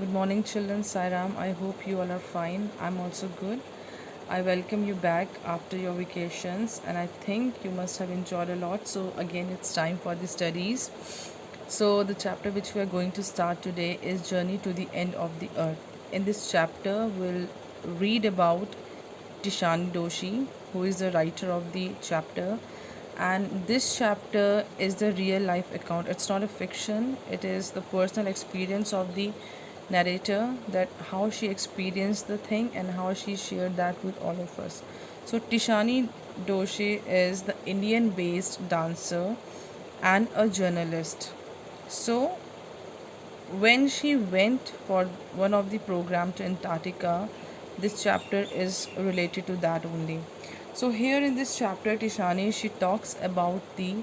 Good morning, children. Sairam. I hope you all are fine. I'm also good. I welcome you back after your vacations, and I think you must have enjoyed a lot. So, again, it's time for the studies. So, the chapter which we are going to start today is Journey to the End of the Earth. In this chapter, we'll read about Tishani Doshi, who is the writer of the chapter. And this chapter is the real life account. It's not a fiction, it is the personal experience of the narrator, that how she experienced the thing and how she shared that with all of us. So, Tishani Doshi is the Indian based dancer and a journalist. So, when she went for one of the program to Antarctica, this chapter is related to that only. So here in this chapter, Tishani, she talks about the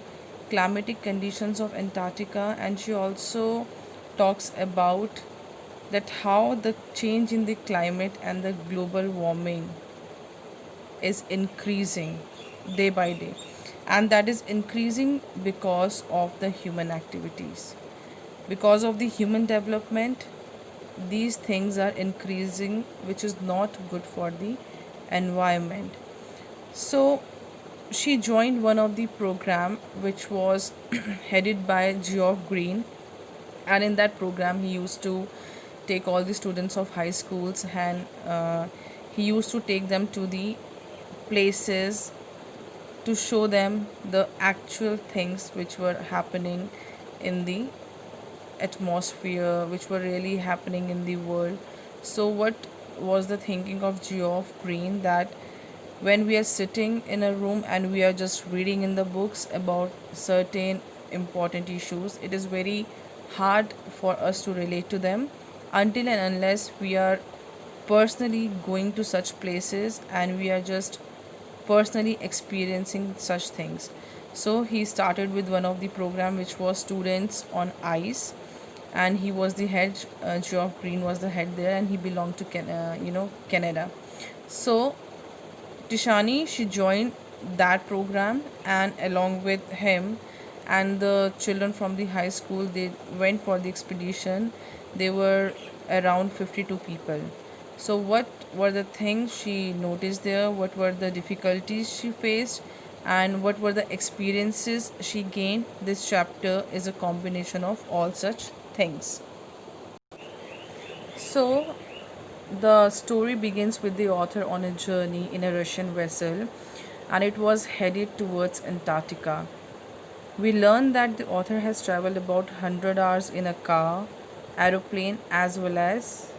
climatic conditions of Antarctica, and she also talks about that how the change in the climate and the global warming is increasing day by day, and that is increasing because of the human activities. Because of the human development, these things are increasing, which is not good for the environment. So she joined one of the program which was headed by Geoff Green, and in that program he used to take all the students of high schools, and he used to take them to the places to show them the actual things which were happening in the atmosphere, which were really happening in the world. So what was the thinking of Geoff Green, that when we are sitting in a room and we are just reading in the books about certain important issues, it is very hard for us to relate to them until and unless we are personally going to such places and we are just personally experiencing such things. So he started with one of the program which was students on ice, and he was the head. Geoff Green was the head there, and he belonged to Canada. So Tishani, she joined that program, and along with him and the children from the high school, they went for the expedition. They were around 52 people. So what were the things she noticed there? What were the difficulties she faced? And what were the experiences she gained? This chapter is a combination of all such things. So the story begins with the author on a journey in a Russian vessel, and it was headed towards Antarctica. We learn that the author has traveled about 100 hours in a car, aeroplane, as well as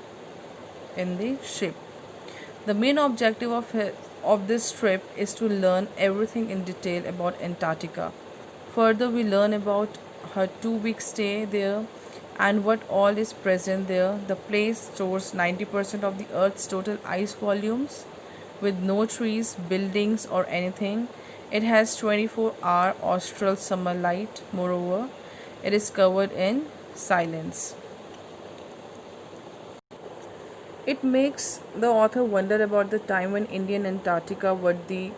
in the ship. The main objective of this trip is to learn everything in detail about Antarctica. Further, we learn about her 2 week stay there and what all is present there. The place stores 90% of the Earth's total ice volumes with no trees, buildings, or anything. It has 24-hour austral summer light. Moreover, it is covered in silence. It makes the author wonder about the time when India and Antarctica were the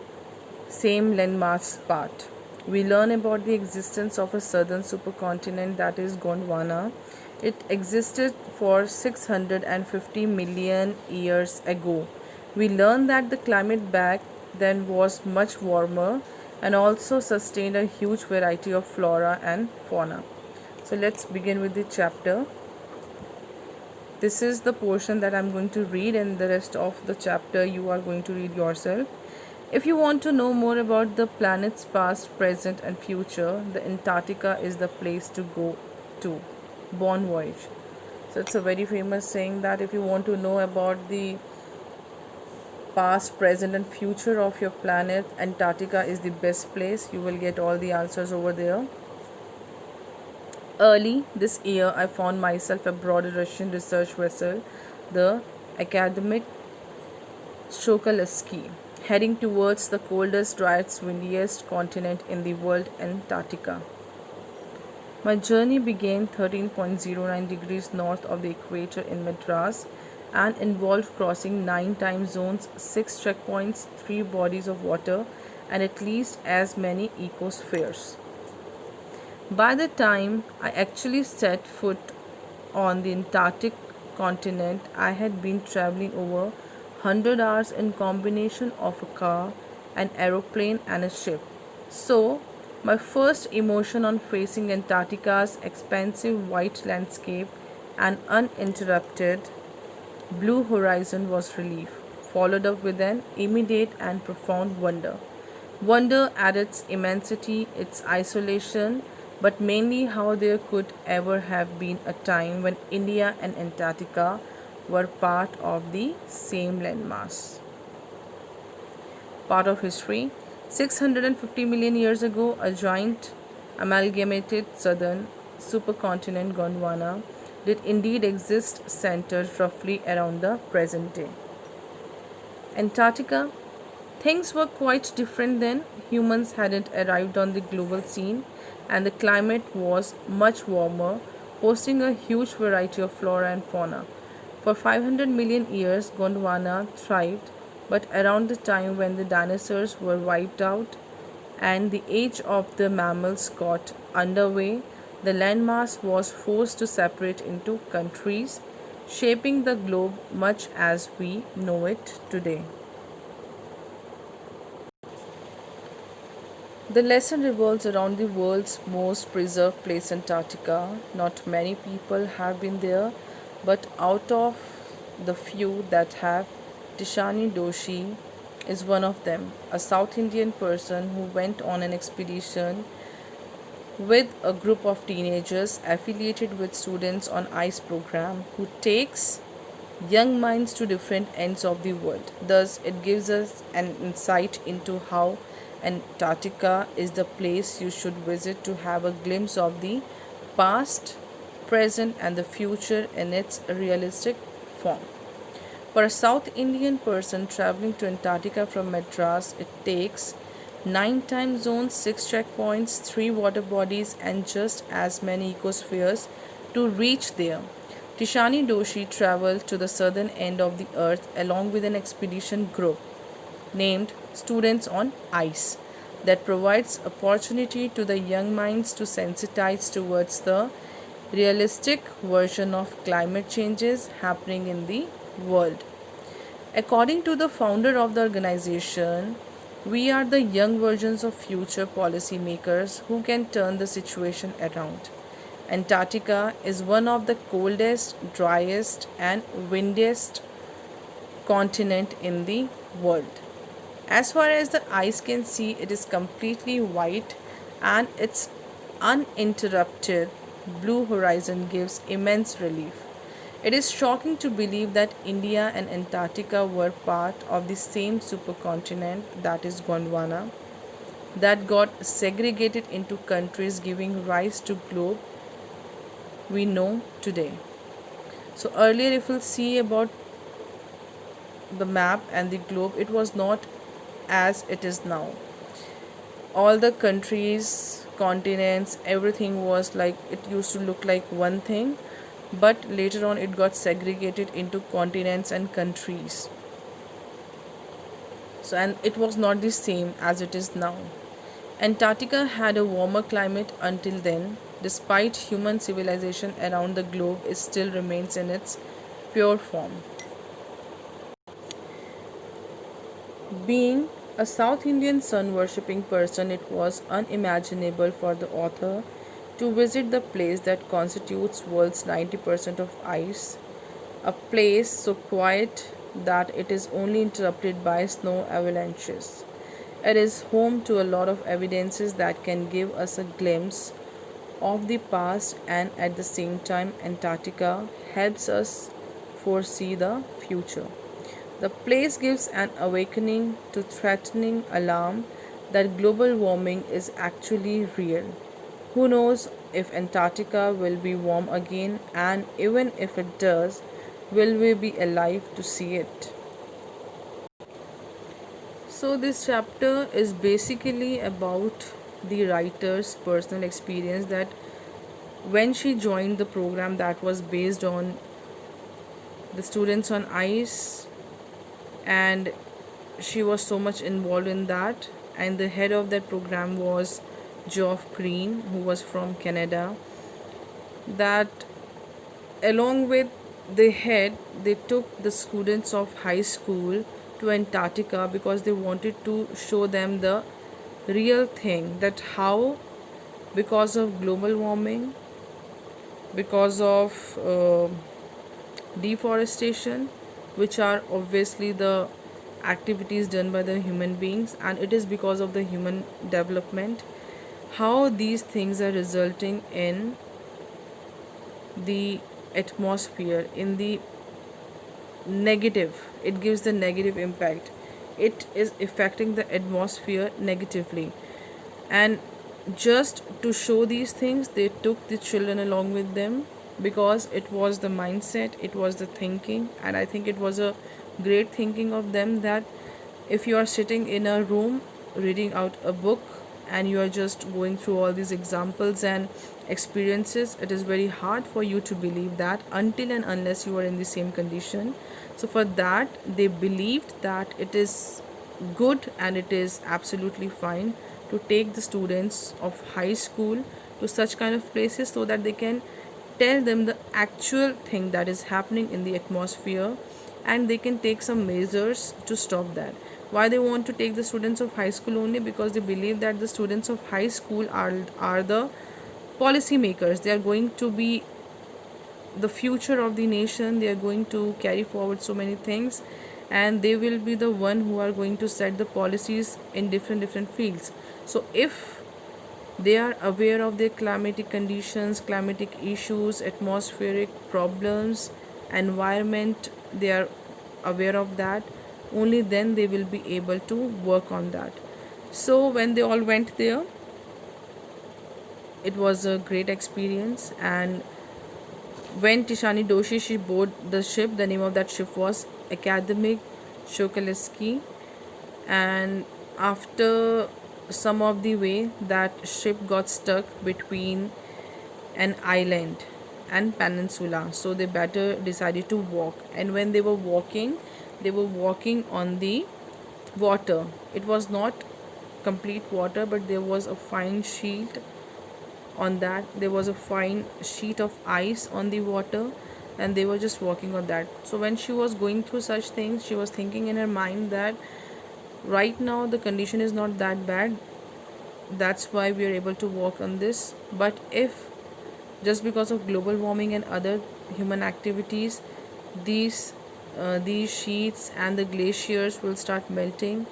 same landmass apart. We learn about the existence of a southern supercontinent, that is Gondwana. It existed for 650 million years ago. We learn that the climate back then was much warmer and also sustained a huge variety of flora and fauna. So let's begin with the chapter. This is the portion that I'm going to read, and the rest of the chapter you are going to read yourself. If you want to know more about the planet's past, present, and future, the Antarctica is the place to go to. Bon voyage. So it's a very famous saying that if you want to know about the past, present, and future of your planet, Antarctica is the best place. You will get all the answers over there. Early this year, I found myself aboard a Russian research vessel, the Academic Sokolovsky, heading towards the coldest, driest, windiest continent in the world, Antarctica. My journey began 13.09 degrees north of the equator in Madras and involved crossing 9 time zones, 6 checkpoints, 3 bodies of water, and at least as many ecospheres. By the time I actually set foot on the Antarctic continent, I had been traveling over 100 hours in combination of a car, an aeroplane and a ship. So, my first emotion on facing Antarctica's expansive white landscape and uninterrupted blue horizon was relief, followed up with an immediate and profound wonder. Wonder at its immensity, its isolation, but mainly how there could ever have been a time when India and Antarctica were part of the same landmass. Part of history. 650 million years ago, a giant amalgamated southern supercontinent Gondwana did indeed exist, centered roughly around the present day. Antarctica. Things were quite different then. Humans hadn't arrived on the global scene, and the climate was much warmer, hosting a huge variety of flora and fauna. For 500 million years, Gondwana thrived, but around the time when the dinosaurs were wiped out and the age of the mammals got underway, the landmass was forced to separate into countries, shaping the globe much as we know it today. The lesson revolves around the world's most preserved place, Antarctica. Not many people have been there, but out of the few that have, Tishani Doshi is one of them, a South Indian person who went on an expedition with a group of teenagers affiliated with students on ICE program who takes young minds to different ends of the world. Thus, it gives us an insight into how Antarctica is the place you should visit to have a glimpse of the past, present, and the future in its realistic form. For a South Indian person traveling to Antarctica from Madras, it takes 9 time zones, 6 checkpoints, 3 water bodies, and just as many ecospheres to reach there. Tishani Doshi traveled to the southern end of the earth along with an expedition group named Students on Ice that provides opportunity to the young minds to sensitize towards the realistic version of climate changes happening in the world. According to the founder of the organization, we are the young versions of future policymakers who can turn the situation around. Antarctica is one of the coldest, driest, and windiest continent in the world. As far as the eyes can see, it is completely white, and its uninterrupted blue horizon gives immense relief. It is shocking to believe that India and Antarctica were part of the same supercontinent, that is Gondwana, that got segregated into countries, giving rise to globe we know today. So earlier, if we'll see about the map and the globe, it was not as it is now. All the countries, continents, everything was like, it used to look like one thing, but later on it got segregated into continents and countries. So, and it was not the same as it is now. Antarctica had a warmer climate until then. Despite human civilization around the globe, it still remains in its pure form. Being a South Indian sun worshipping person, it was unimaginable for the author to visit the place that constitutes world's 90% of ice, a place so quiet that it is only interrupted by snow avalanches. It is home to a lot of evidences that can give us a glimpse of the past, and at the same time Antarctica helps us foresee the future. The place gives an awakening to threatening alarm that global warming is actually real. Who knows if Antarctica will be warm again, and even if it does, will we be alive to see it? So, this chapter is basically about the writer's personal experience, that when she joined the program that was based on the students on ice, and she was so much involved in that, and the head of that program was Geoff Green, who was from Canada, that along with they took the students of high school to Antarctica because they wanted to show them the real thing, that how, because of global warming, because of deforestation, which are obviously the activities done by the human beings, and it is because of the human development, how these things are resulting in the atmosphere, in the negative, it gives the negative impact, it is affecting the atmosphere negatively. And just to show these things, they took the children along with them, because it was the mindset, it was the thinking, and I think it was a great thinking of them, that if you are sitting in a room reading out a book and you are just going through all these examples and experiences, it is very hard for you to believe that until and unless you are in the same condition. So for that, they believed that it is good and it is absolutely fine to take the students of high school to such kind of places, so that they can tell them the actual thing that is happening in the atmosphere, and they can take some measures to stop that. Why they want to take the students of high school? Only because they believe that the students of high school are the policy makers, they are going to be the future of the nation, they are going to carry forward so many things, and they will be the one who are going to set the policies in different fields. So if they are aware of their climatic conditions, climatic issues, atmospheric problems, environment, they are aware of that, only then they will be able to work on that. So when they all went there, it was a great experience. And when Tishani Doshi, she boarded the ship, the name of that ship was Academic Shokalski, and after some of the way, that ship got stuck between an island and peninsula, so they better decided to walk. And when they were walking on the water. It was not complete water, but there was a fine sheet on that, there was a fine sheet of ice on the water, and they were just walking on that. So when she was going through such things, she was thinking in her mind that right now the condition is not that bad, that's why we are able to walk on this. But if just because of global warming and other human activities, these these sheets and the glaciers will start melting,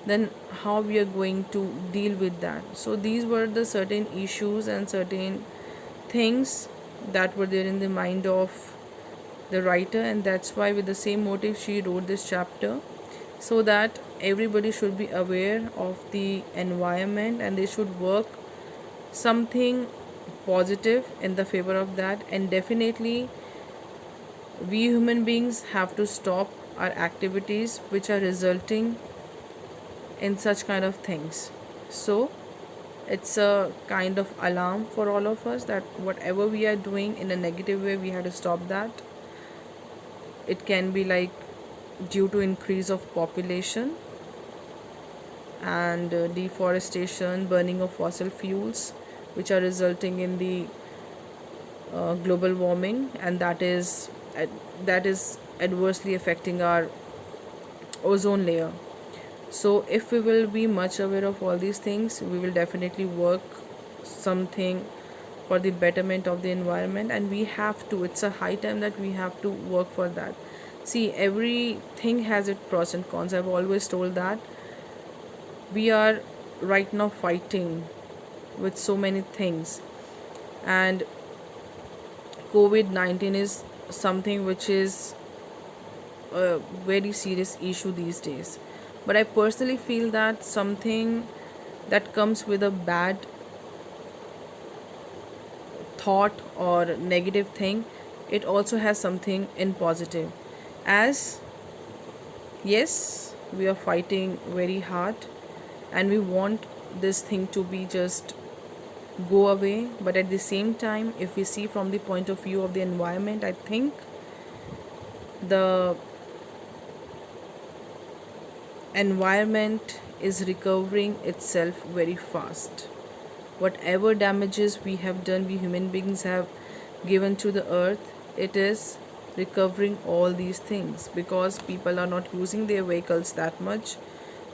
then how we are going to deal with that? So these were the certain issues and certain things that were there in the mind of the writer, and that's why with the same motive she wrote this chapter, so that everybody should be aware of the environment and they should work something positive in the favor of that. And definitely we human beings have to stop our activities which are resulting in such kind of things. So it's a kind of alarm for all of us that whatever we are doing in a negative way, we have to stop that. It can be like due to increase of population and deforestation, burning of fossil fuels, which are resulting in the global warming, and that is adversely affecting our ozone layer. So if we will be much aware of all these things, we will definitely work something for the betterment of the environment, and we have to, it's a high time that we have to work for that. See, everything has its pros and cons. I've always told that we are right now fighting with so many things, and COVID-19 is something which is a very serious issue these days. But I personally feel that something that comes with a bad thought or negative thing, it also has something in positive. As yes, we are fighting very hard and we want this thing to be just go away, but at the same time, if we see from the point of view of the environment, I think the environment is recovering itself very fast. Whatever damages we have done, we human beings have given to the earth, it is recovering all these things, because people are not using their vehicles that much.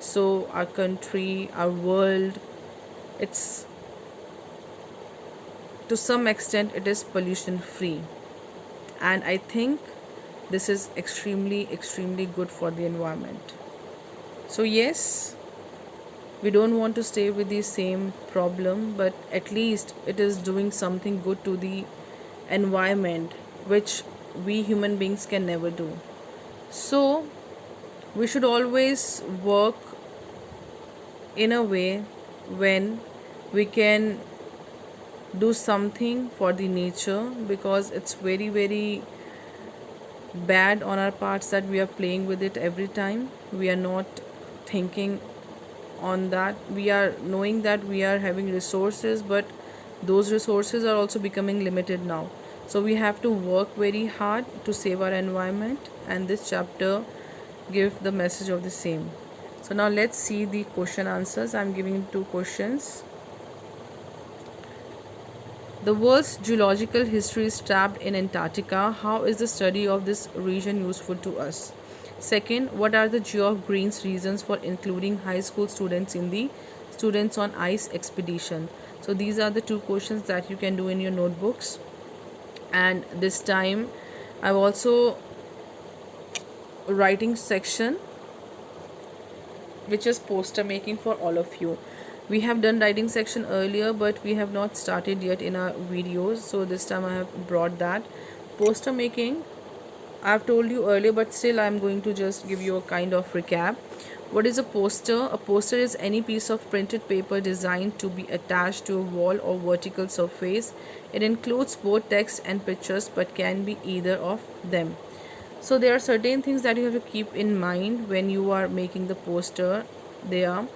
So our country, our world, it's, to some extent, it is pollution free. And I think this is extremely good for the environment. So yes, we don't want to stay with the same problem, but at least it is doing something good to the environment, which we human beings can never do. So we should always work in a way when we can do something for the nature, because it's very bad on our parts that we are playing with it every time. We are not thinking on that. We are knowing that we are having resources, but those resources are also becoming limited now. So we have to work very hard to save our environment, and this chapter give the message of the same. So now let's see the question answers. I'm giving two questions. The world's geological history is trapped in Antarctica. How is the study of this region useful to us? Second, what are the Geoff Green's reasons for including high school students in the Students on Ice expedition? So these are the two questions that you can do in your notebooks. And this time I've also writing section, which is poster making for all of you. We have done writing section earlier, but we have not started yet in our videos, so this time I have brought that. Poster making, I have told you earlier, but still I am going to just give you a kind of recap. What is a poster? A poster is any piece of printed paper designed to be attached to a wall or vertical surface. It includes both text and pictures, but can be either of them. So there are certain things that you have to keep in mind when you are making the poster. They are: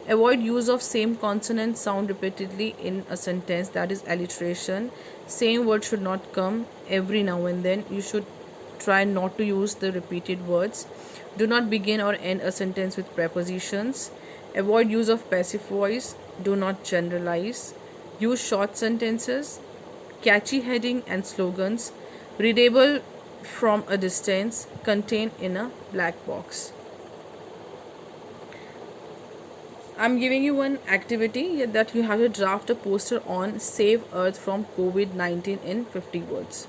avoid use of same consonant sound repeatedly in a sentence, that is alliteration. Same word should not come every now and then. You should try not to use the repeated words. Do not begin or end a sentence with prepositions. Avoid use of passive voice. Do not generalize. Use short sentences. Catchy heading and slogans. Readable from a distance. Contained in a black box. I'm giving you one activity that you have to draft a poster on Save Earth from COVID-19 in 50 words.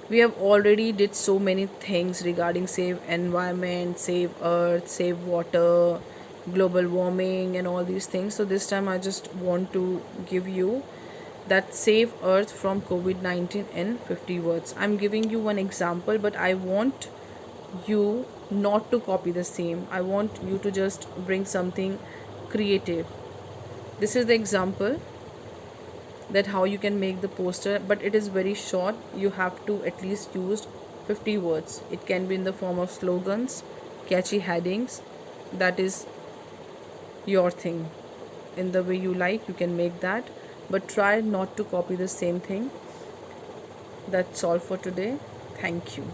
We have already did so many things regarding save environment, save earth, save water, global warming and all these things. So this time I just want to give you that save earth from COVID-19 in 50 words. I'm giving you one example, but I want you not to copy the same. I want you to just bring something creative. This is the example that how you can make the poster, but it is very short. You have to at least use 50 words. It can be in the form of slogans, catchy headings. That is your thing. In the way you like, you can make that, but try not to copy the same thing. That's all for today. Thank you.